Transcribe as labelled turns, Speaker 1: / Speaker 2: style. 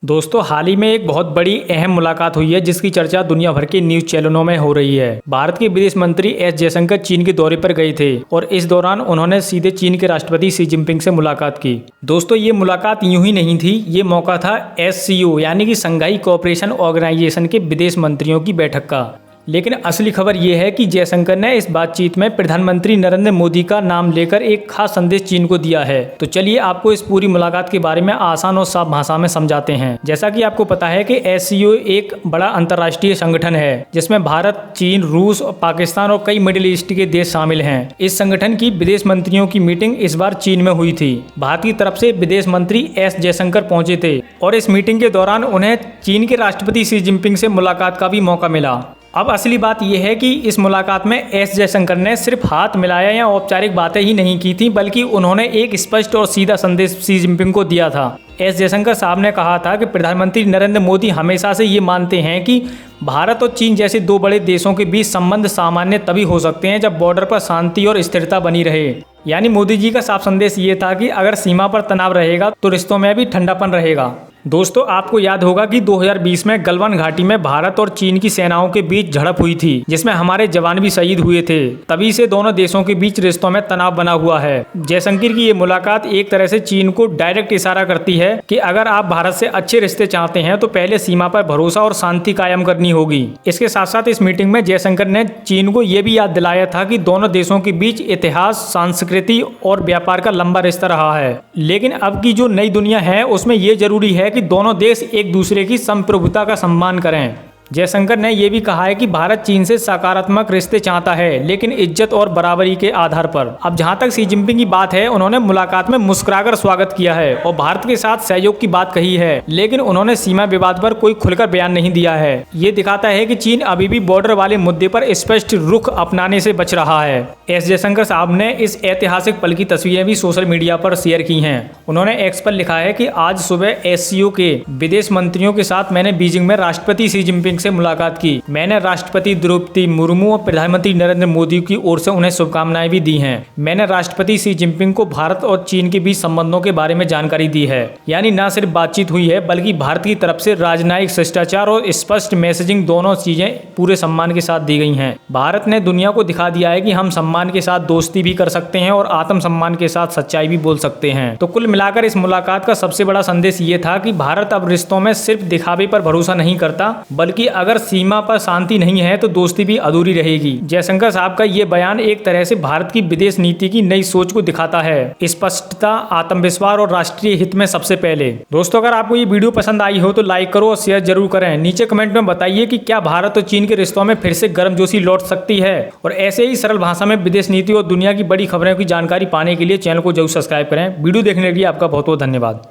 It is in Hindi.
Speaker 1: दोस्तों हाल ही में एक बहुत बड़ी अहम मुलाकात हुई है जिसकी चर्चा दुनिया भर के न्यूज चैनलों में हो रही है। भारत के विदेश मंत्री एस जयशंकर चीन के दौरे पर गए थे और इस दौरान उन्होंने सीधे चीन के राष्ट्रपति शी जिनपिंग से मुलाकात की। दोस्तों ये मुलाकात यूं ही नहीं थी, ये मौका था SCO यानी कि शंघाई कोऑपरेशन ऑर्गेनाइजेशन के विदेश मंत्रियों की बैठक का। लेकिन असली खबर यह है कि जयशंकर ने इस बातचीत में प्रधानमंत्री नरेंद्र मोदी का नाम लेकर एक खास संदेश चीन को दिया है। तो चलिए आपको इस पूरी मुलाकात के बारे में आसान और साफ भाषा में समझाते हैं। जैसा कि आपको पता है कि SCO एक बड़ा अंतर्राष्ट्रीय संगठन है जिसमें भारत, चीन, रूस, पाकिस्तान और कई मिडिल ईस्ट के देश शामिल हैं। इस संगठन की विदेश मंत्रियों की मीटिंग इस बार चीन में हुई थी। भारत की तरफ से विदेश मंत्री एस जयशंकर पहुंचे थे और इस मीटिंग के दौरान उन्हें चीन के राष्ट्रपति शी जिनपिंग से मुलाकात का भी मौका मिला। अब असली बात यह है कि इस मुलाकात में एस जयशंकर ने सिर्फ हाथ मिलाया या औपचारिक बातें ही नहीं की थी, बल्कि उन्होंने एक स्पष्ट और सीधा संदेश शी जिनपिंग को दिया था। एस जयशंकर साहब ने कहा था कि प्रधानमंत्री नरेंद्र मोदी हमेशा से ये मानते हैं कि भारत और चीन जैसे दो बड़े देशों के बीच संबंध सामान्य तभी हो सकते हैं जब बॉर्डर पर शांति और स्थिरता बनी रहे। यानी मोदी जी का साफ संदेश ये था कि अगर सीमा पर तनाव रहेगा तो रिश्तों में भी ठंडापन रहेगा। दोस्तों आपको याद होगा कि 2020 में गलवान घाटी में भारत और चीन की सेनाओं के बीच झड़प हुई थी जिसमें हमारे जवान भी शहीद हुए थे। तभी से दोनों देशों के बीच रिश्तों में तनाव बना हुआ है। जयशंकर की ये मुलाकात एक तरह से चीन को डायरेक्ट इशारा करती है कि अगर आप भारत से अच्छे रिश्ते चाहते हैं तो पहले सीमा पर भरोसा और शांति कायम करनी होगी। इसके साथ साथ इस मीटिंग में जयशंकर ने चीन को यह भी याद दिलाया था कि दोनों देशों के बीच इतिहास, संस्कृति और व्यापार का लंबा रिश्ता रहा है, लेकिन अब की जो नई दुनिया है उसमें यह जरूरी है कि दोनों देश एक दूसरे की संप्रभुता का सम्मान करें। जयशंकर ने यह भी कहा है कि भारत चीन से सकारात्मक रिश्ते चाहता है, लेकिन इज्जत और बराबरी के आधार पर। अब जहां तक शी जिनपिंग की बात है, उन्होंने मुलाकात में मुस्कुराकर स्वागत किया है और भारत के साथ सहयोग की बात कही है, लेकिन उन्होंने सीमा विवाद पर कोई खुलकर बयान नहीं दिया है। ये दिखाता है कि चीन अभी भी बॉर्डर वाले मुद्दे पर स्पष्ट रुख अपनाने से बच रहा है। एस जयशंकर साहब ने इस ऐतिहासिक पल की तस्वीरें भी सोशल मीडिया पर शेयर की हैं। उन्होंने एक्स पर लिखा है कि आज सुबह SCO के विदेश मंत्रियों के साथ मैंने बीजिंग में राष्ट्रपति शी जिनपिंग से मुलाकात की। मैंने राष्ट्रपति द्रौपदी मुर्मू और प्रधानमंत्री नरेंद्र मोदी की ओर से उन्हें शुभकामनाएं भी दी हैं। मैंने राष्ट्रपति शी जिनपिंग को भारत और चीन के बीच संबंधों के बारे में जानकारी दी है। यानी न सिर्फ बातचीत हुई है बल्कि भारत की तरफ से राजनयिक शिष्टाचार और स्पष्ट मैसेजिंग दोनों चीजें पूरे सम्मान के साथ दी गई हैं। भारत ने दुनिया को दिखा दिया है कि हम सम्मान के साथ दोस्ती भी कर सकते हैं और आत्म सम्मान के साथ सच्चाई भी बोल सकते हैं। तो कुल मिलाकर इस मुलाकात का सबसे बड़ा संदेश ये था कि भारत अब रिश्तों में सिर्फ दिखावे पर भरोसा नहीं करता, बल्कि अगर सीमा पर शांति नहीं है तो दोस्ती भी अधूरी रहेगी। जयशंकर साहब का ये बयान एक तरह से भारत की विदेश नीति की नई सोच को दिखाता है, स्पष्टता, आत्मविश्वास और राष्ट्रीय हित में सबसे पहले। दोस्तों अगर आपको ये वीडियो पसंद आई हो तो लाइक करो और शेयर जरूर करें। नीचे कमेंट में बताइए कि क्या भारत और चीन के रिश्तों में फिर से गर्मजोशी लौट सकती है। और ऐसे ही सरल भाषा में विदेश नीति और दुनिया की बड़ी खबरों की जानकारी पाने के लिए चैनल को जरूर सब्सक्राइब करें। वीडियो देखने के लिए आपका बहुत बहुत धन्यवाद।